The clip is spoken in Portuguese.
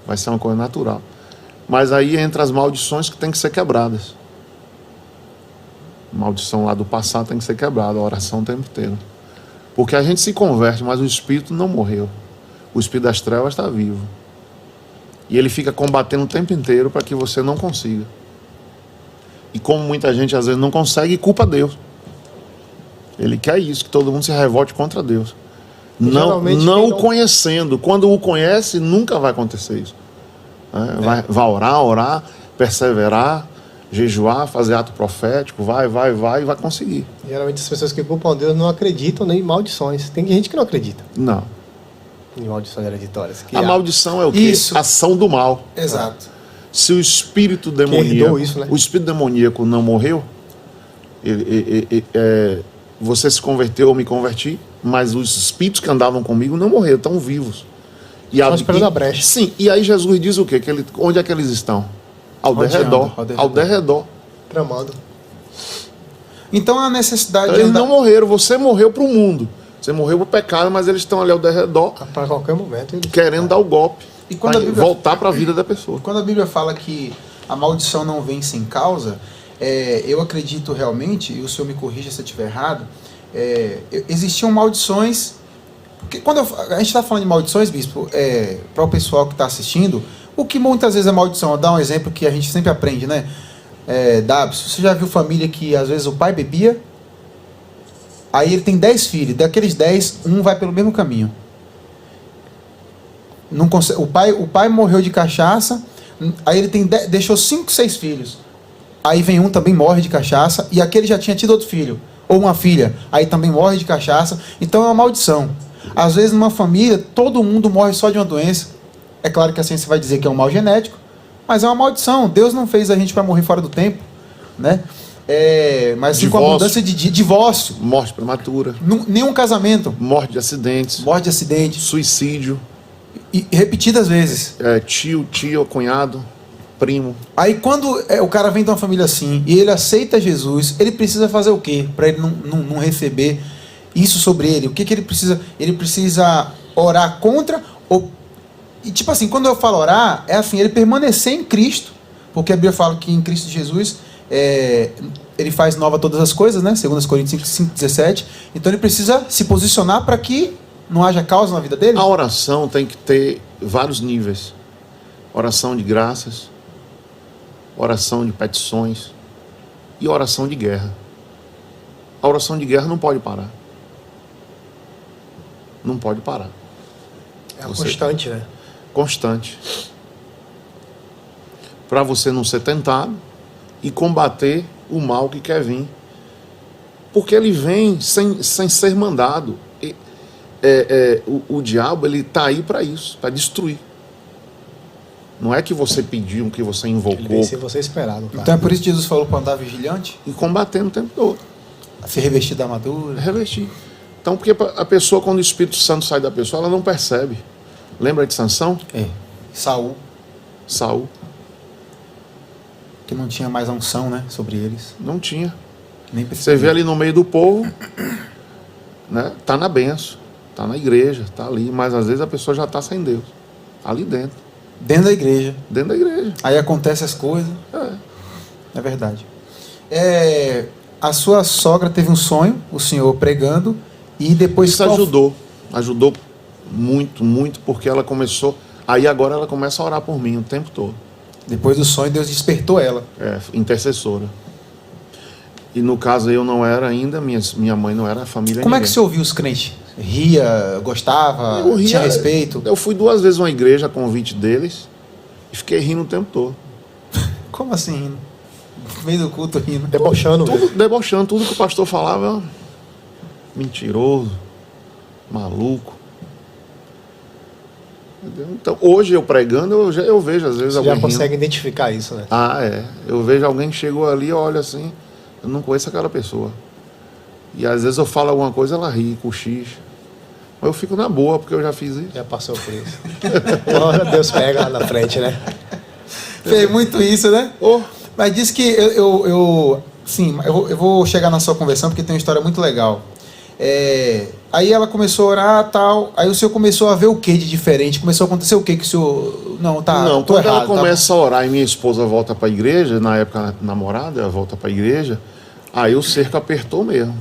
Vai ser uma coisa natural. Mas aí entra as maldições que têm que ser quebradas. A maldição lá do passado tem que ser quebrada, a oração o tempo inteiro. Porque a gente se converte, mas o espírito não morreu. O espírito das trevas está vivo. E ele fica combatendo o tempo inteiro para que você não consiga. E como muita gente às vezes não consegue, culpa Deus. Ele quer isso, que todo mundo se revolte contra Deus. Não o conhecendo. Quando o conhece, nunca vai acontecer isso. Vai orar, perseverar, jejuar, fazer ato profético, vai e vai conseguir. Geralmente as pessoas que culpam Deus não acreditam nem em maldições. Tem gente que não acredita. Não. Em maldições hereditárias. A maldição é o quê? Isso. Ação do mal. Exato. Se o espírito demoníaco, isso, né? o espírito demoníaco não morreu, você se converteu, eu me converti, mas os espíritos que andavam comigo não morreram, estão vivos. Só esperando a brecha. Sim, e aí Jesus diz o quê? Onde é que eles estão? Ao derredor. Tramando. Então a necessidade Então, eles não morreram, você morreu para o mundo. Você morreu para o pecado, mas eles estão ali ao derredor, Para qualquer momento. querendo dar o golpe. E quando a Bíblia voltar para a vida da pessoa. Quando a Bíblia fala que a maldição não vem sem causa, eu acredito realmente, e o senhor me corrija se eu estiver errado, existiam maldições. Porque quando a gente está falando de maldições, bispo, para o pessoal que está assistindo, o que muitas vezes é maldição? Vou dar um exemplo que a gente sempre aprende, né? Dabs, você já viu família que às vezes o pai bebia, aí ele tem 10 filhos, daqueles 10, um vai pelo mesmo caminho. Não consegue, o pai morreu de cachaça, aí ele deixou 5, 6 filhos. Aí vem um, também morre de cachaça, e aquele já tinha tido outro filho, ou uma filha, aí também morre de cachaça. Então é uma maldição. Às vezes numa família, todo mundo morre só de uma doença. É claro que a ciência vai dizer que é um mal genético, mas é uma maldição. Deus não fez a gente para morrer fora do tempo, né? Mas sim com a mudança de divórcio. Morte prematura. Nenhum casamento. Morte de acidentes. Suicídio. E repetidas vezes. Tio, cunhado, primo. Aí quando o cara vem de uma família assim e ele aceita Jesus, ele precisa fazer o quê? Para ele não receber isso sobre ele. O que ele precisa? Ele precisa orar contra. E tipo assim, quando eu falo orar, é assim, ele permanecer em Cristo. Porque a Bíblia fala que em Cristo Jesus ele faz nova todas as coisas, né? 2 Coríntios 5:17. Então ele precisa se posicionar para que não haja causa na vida dele? A oração tem que ter vários níveis. Oração de graças, oração de petições e oração de guerra. A oração de guerra não pode parar. Não pode parar. Constante, né? Constante. Para você não ser tentado e combater o mal que quer vir. Porque ele vem sem ser mandado. O diabo, ele está aí para isso, para destruir. Não é que você pediu, que você invocou. Ele vem sem você esperar. Então é por isso que Jesus falou para andar vigilante? E combatendo o tempo todo. Se revestir da armadura. Revestir. Então, porque a pessoa, quando o Espírito Santo sai da pessoa, ela não percebe. Lembra de Sansão? Saul. Que não tinha mais a unção, né, sobre eles. Não tinha. Nem você vê ali no meio do povo, né? Tá na benção, tá na igreja, tá ali, mas às vezes a pessoa já tá sem Deus. Ali dentro. Dentro da igreja. Dentro da igreja. Aí acontecem as coisas. É verdade. A sua sogra teve um sonho, o senhor pregando, e depois... Isso ajudou. Ajudou muito, muito, porque ela começou... Aí agora ela começa a orar por mim o tempo todo. Depois do sonho, Deus despertou ela. Intercessora. E no caso eu não era ainda, minha mãe não era, a família. Como é que você ouvia os crentes? Ria, gostava, tinha respeito? Eu fui 2 vezes a uma igreja a convite deles e fiquei rindo o tempo todo. Como assim rindo? No meio do culto rindo? Debochando. Debochando, tudo que o pastor falava, mentiroso, maluco. Entendeu? Então, hoje eu pregando, eu vejo às vezes você alguém já consegue rindo. identificar isso, né? Eu vejo alguém que chegou ali, olha assim, eu não conheço aquela pessoa. E às vezes eu falo alguma coisa, ela ri, cochicha. Mas eu fico na boa, porque eu já fiz isso. Já passou por isso. Agora Deus pega lá na frente, né? Fez muito isso, né? Mas diz que eu vou chegar na sua conversão, porque tem uma história muito legal. Aí ela começou a orar tal. Aí o senhor começou a ver o que de diferente? Começou a acontecer o que que o senhor. Não, tá. Não, tô quando errado, ela começa a orar e minha esposa volta para a igreja, na época namorada, ela volta para a igreja, aí o cerco apertou mesmo.